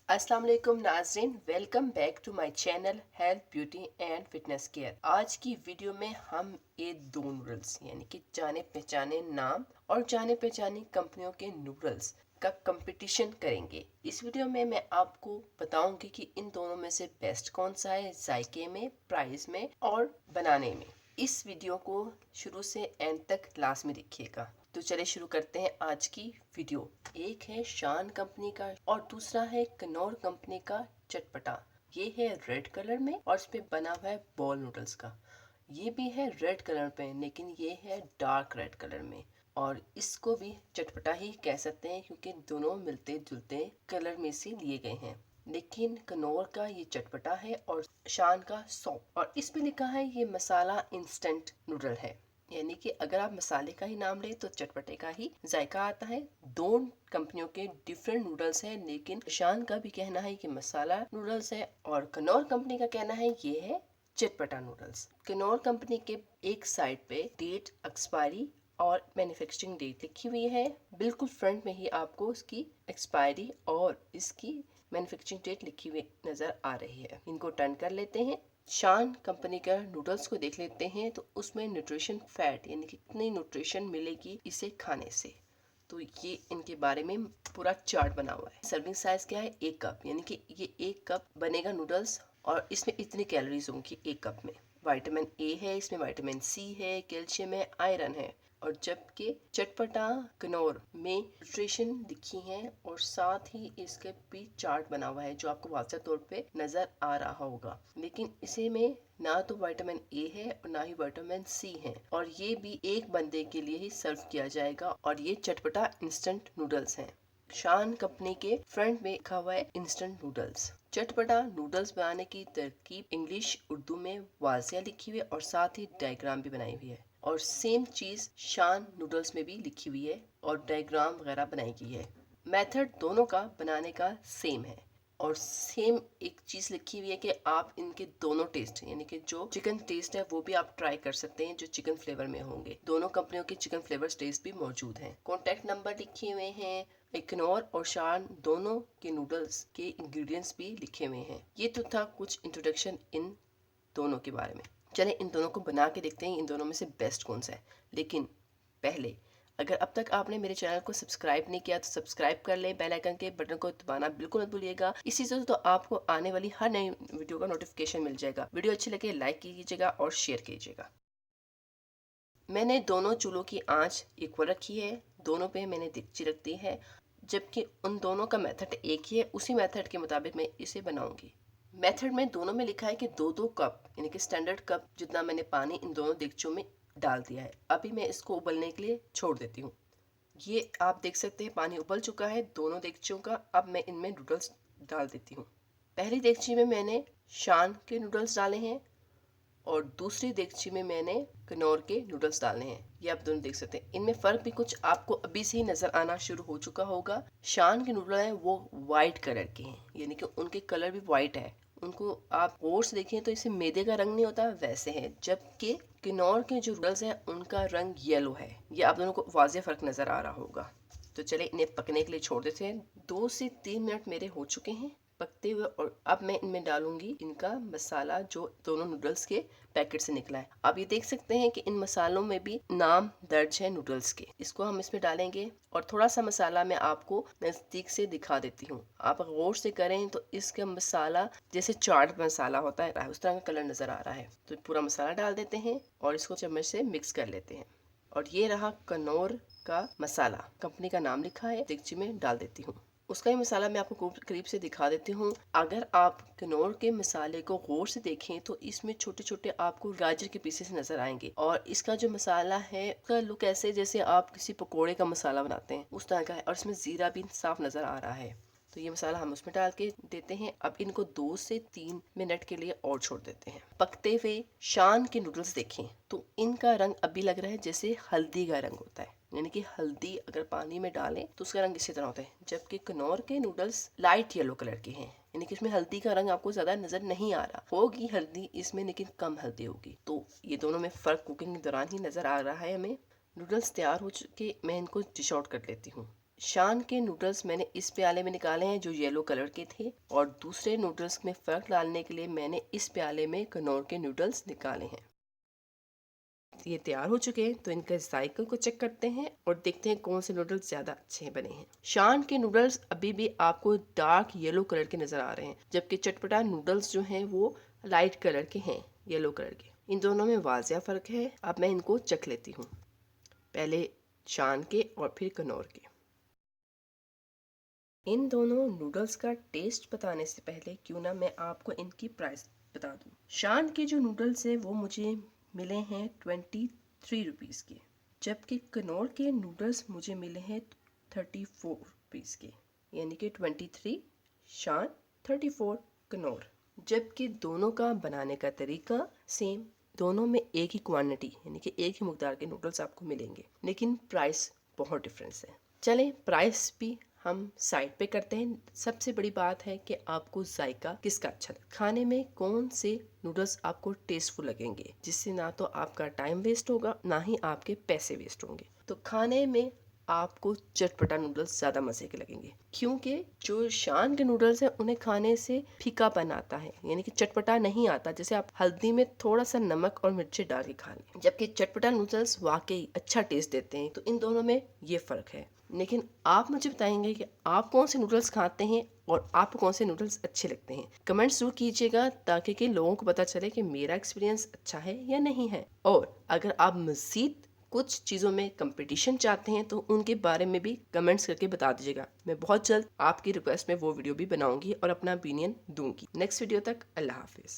अस्सलाम वालेकुम नाजरीन, welcome back to my channel health beauty and fitness care. आज की वीडियो में हम ये दो नूडल्स यानी कि जाने पहचाने नाम और जाने पहचाने कंपनियों के नूडल्स का कंपटीशन करेंगे। इस वीडियो में मैं आपको बताऊंगी कि इन दोनों में से बेस्ट कौन सा है, जायके में, प्राइस में और बनाने में। इस वीडियो को शुरू से एंड तक लास्ट में देखिएगा। तो चले शुरू करते हैं आज की वीडियो। एक है शान कंपनी का और दूसरा है कनौर कंपनी का चटपटा। ये है रेड कलर में और इस पे बना हुआ है बॉल नूडल्स का। ये भी है रेड कलर पे लेकिन ये है डार्क रेड कलर में, और इसको भी चटपटा ही कह सकते हैं क्योंकि दोनों मिलते जुलते कलर में से लिए गए हैं। लेकिन कनौर का ये चटपटा है और शान का सॉफ्ट, और इस पे लिखा है ये मसाला इंस्टेंट नूडल है। यानी कि अगर आप मसाले का ही नाम लें तो चटपटे का ही जायका आता है। दो कंपनियों के डिफरेंट नूडल्स हैं, लेकिन शान का भी कहना है कि मसाला नूडल्स है और कनौर कंपनी का कहना है ये है चटपटा नूडल्स। कनौर कंपनी के एक साइड पे डेट एक्सपायरी और मैन्युफैक्चरिंग डेट लिखी हुई है। बिल्कुल फ्रंट में ही आपको इसकी एक्सपायरी और इसकी मैन्युफैक्चरिंग डेट लिखी हुई नजर आ रही है। इनको टर्न कर लेते हैं। शान कंपनी का नूडल्स को देख लेते हैं तो उसमें न्यूट्रिशन फैट यानी कि कितनी न्यूट्रिशन मिलेगी इसे खाने से, तो ये इनके बारे में पूरा चार्ट बना हुआ है। सर्विंग साइज क्या है, 1 कप, यानी कि ये 1 कप बनेगा नूडल्स और इसमें इतनी कैलोरीज होंगी 1 कप में। विटामिन ए है, इसमें विटामिन सी है, कैल्शियम है, आयरन है। और जबकि चटपटा कनौर में न्यूट्रिशन लिखी है और साथ ही इसके भी चार्ट बना हुआ है जो आपको वाज़ह तौर पे नजर आ रहा होगा। लेकिन इसे में ना तो विटामिन ए है और ना ही विटामिन सी है, और ये भी एक बंदे के लिए ही सर्व किया जाएगा। और ये चटपटा इंस्टेंट नूडल्स हैं। शान कंपनी के फ्रंट में लिखा हुआ है इंस्टेंट नूडल्स। चटपटा नूडल्स बनाने की तरकीब इंग्लिश उर्दू में वाजिया लिखी हुई है और साथ ही डायग्राम भी बनाई हुई है। और सेम चीज शान नूडल्स में भी लिखी हुई है और डायग्राम वगैरह बनाई गई है। मेथड दोनों का बनाने का सेम है और सेम एक चीज लिखी हुई है कि आप इनके दोनों टेस्ट यानी कि जो चिकन टेस्ट है वो भी आप ट्राई कर सकते हैं जो चिकन फ्लेवर में होंगे। दोनों कंपनियों के चिकन फ्लेवर टेस्ट भी मौजूद हैं। कॉन्टेक्ट नंबर लिखे हुए हैं। इग्नोर और शान दोनों के नूडल्स के इंग्रेडिएंट्स भी लिखे हुए हैं। ये तो था कुछ इंट्रोडक्शन इन दोनों के बारे में। चले इन दोनों को बना के देखते हैं इन दोनों में से बेस्ट कौन सा है। लेकिन पहले अगर अब तक आपने मेरे चैनल को सब्सक्राइब नहीं किया तो सब्सक्राइब कर लें। बेल आइकन के बटन को दबाना बिल्कुल मत भूलिएगा। इसी से तो आपको आने वाली हर नई वीडियो का नोटिफिकेशन मिल जाएगा। वीडियो अच्छी लगे लाइक कीजिएगा और शेयर कीजिएगा। मैंने दोनों चूल्हों की आंच इक्वल रखी है। दोनों पे मैंने देगची रख दी है, जबकि उन दोनों का मेथड एक ही है। उसी मेथड के मुताबिक मैं इसे बनाऊंगी। मेथड में दोनों में लिखा है कि 2-2 कप यानी कि स्टैंडर्ड कप जितना मैंने पानी इन दोनों देगचों में डाल दिया है। अभी मैं इसको उबलने के लिए छोड़ देती हूँ। ये आप देख सकते हैं पानी उबल चुका है दोनों देगचियों का। अब मैं इनमें नूडल्स डाल देती हूँ। पहली देगची में मैंने शान के नूडल्स डाले हैं और दूसरी देगची में मैंने कनौर के नूडल्स डालने हैं। ये आप दोनों देख सकते हैं। इनमें फर्क भी कुछ आपको अभी से ही नजर आना शुरू हो चुका होगा। शान के नूडल हैं वो वाइट कलर के हैं, यानी कि उनके कलर भी वाइट है। उनको आप गौर से देखें तो इसे मैदे का रंग नहीं होता वैसे है, जबकि किन्नौर के जो नूडल्स हैं उनका रंग येलो है। ये आप दोनों को वाज़ेह फर्क नजर आ रहा होगा। तो चले इन्हें पकने के लिए छोड़ देते हैं। 2 से 3 मिनट मेरे हो चुके हैं पकते हुए, और अब मैं इनमें डालूंगी इनका मसाला जो दोनों नूडल्स के पैकेट से निकला है। आप ये देख सकते हैं कि इन मसालों में भी नाम दर्ज है नूडल्स के। इसको हम इसमें डालेंगे और थोड़ा सा मसाला मैं आपको नजदीक से दिखा देती हूँ। आप गौर से करें तो इसका मसाला जैसे चाट मसाला होता है उस तरह का कलर नजर आ रहा है। तो पूरा मसाला डाल देते हैं और इसको चम्मच से मिक्स कर लेते हैं। और ये रहा कनौर का मसाला, कंपनी का नाम लिखा है, देगची में डाल देती हूँ। उसका ही मसाला मैं आपको करीब से दिखा देती हूँ। अगर आप कनौर के मसाले को गौर से देखें तो इसमें छोटे छोटे आपको गाजर के पीसेस नजर आएंगे, और इसका जो मसाला है उसका लुक ऐसे जैसे आप किसी पकोड़े का मसाला बनाते हैं उस तरह का है, और इसमें जीरा भी साफ नजर आ रहा है। तो ये मसाला हम उसमें डाल के देते हैं। अब इनको 2 से 3 मिनट के लिए और छोड़ देते हैं। पकते हुए शान के नूडल्स देखें तो इनका रंग अभी लग रहा है जैसे हल्दी का रंग होता है, यानी कि हल्दी अगर पानी में डालें तो उसका रंग इसी तरह होता है। जबकि कनौर के नूडल्स लाइट येलो कलर के हैं, यानी कि इसमें हल्दी का रंग आपको ज्यादा नजर नहीं आ रहा। होगी हल्दी इसमें लेकिन कम हल्दी होगी। तो ये दोनों में फर्क कुकिंग के दौरान ही नजर आ रहा है हमें। नूडल्स तैयार हो चुके, मैं इनको डिश आउट कर लेती हूँ। शान के नूडल्स मैंने इस प्याले में निकाले हैं जो येलो कलर के थे, और दूसरे नूडल्स में फ़र्क डालने के लिए मैंने इस प्याले में कनौर के नूडल्स निकाले हैं। ये तैयार हो चुके हैं, तो इनका जायका को चेक करते हैं और देखते हैं कौन से नूडल्स ज़्यादा अच्छे बने हैं। शान के नूडल्स अभी भी आपको डार्क येलो कलर के नज़र आ रहे हैं, जबकि चटपटा नूडल्स जो हैं वो लाइट कलर के हैं, येलो कलर के। इन दोनों में वाज़िया फ़र्क है। अब मैं इनको चख लेती हूँ, पहले शान के और फिर कनौर के। इन दोनों नूडल्स का टेस्ट बताने से पहले क्यों ना मैं आपको इनकी प्राइस बता दूं। शान के जो नूडल्स हैं वो मुझे मिले हैं 23 रुपीज़ के, जबकि कनौर के नूडल्स मुझे मिले हैं 34 रुपीज़ के, यानी कि 23 शान 34 कनौर। जबकि दोनों का बनाने का तरीका सेम, दोनों में एक ही क्वांटिटी यानी कि एक ही मकदार के नूडल्स आपको मिलेंगे, लेकिन प्राइस बहुत डिफरेंस है। चलें प्राइस भी हम साइड पे करते हैं। सबसे बड़ी बात है कि आपको जायका किसका अच्छा लगे, खाने में कौन से नूडल्स आपको टेस्टफुल लगेंगे, जिससे ना तो आपका टाइम वेस्ट होगा ना ही आपके पैसे वेस्ट होंगे। तो खाने में आपको चटपटा नूडल्स ज़्यादा मज़े के लगेंगे, क्योंकि जो शान के नूडल्स हैं उन्हें खाने से फीकापन आता है, यानी कि चटपटा नहीं आता। जैसे आप हल्दी में थोड़ा सा नमक और मिर्ची डाल के खा लें, जबकि चटपटा नूडल्स वाकई अच्छा टेस्ट देते हैं। तो इन दोनों में ये फ़र्क है। लेकिन आप मुझे बताएंगे कि आप कौन से नूडल्स खाते हैं और आपको कौन से नूडल्स अच्छे लगते हैं। कमेंट जरूर कीजिएगा ताकि कि लोगों को पता चले कि मेरा एक्सपीरियंस अच्छा है या नहीं है। और अगर आप मज़ीद कुछ चीज़ों में कंपटीशन चाहते हैं तो उनके बारे में भी कमेंट्स करके बता दीजिएगा। मैं बहुत जल्द आपकी रिक्वेस्ट में वो वीडियो भी बनाऊंगी और अपना ओपिनियन दूंगी। नेक्स्ट वीडियो तक अल्लाह हाफिज़।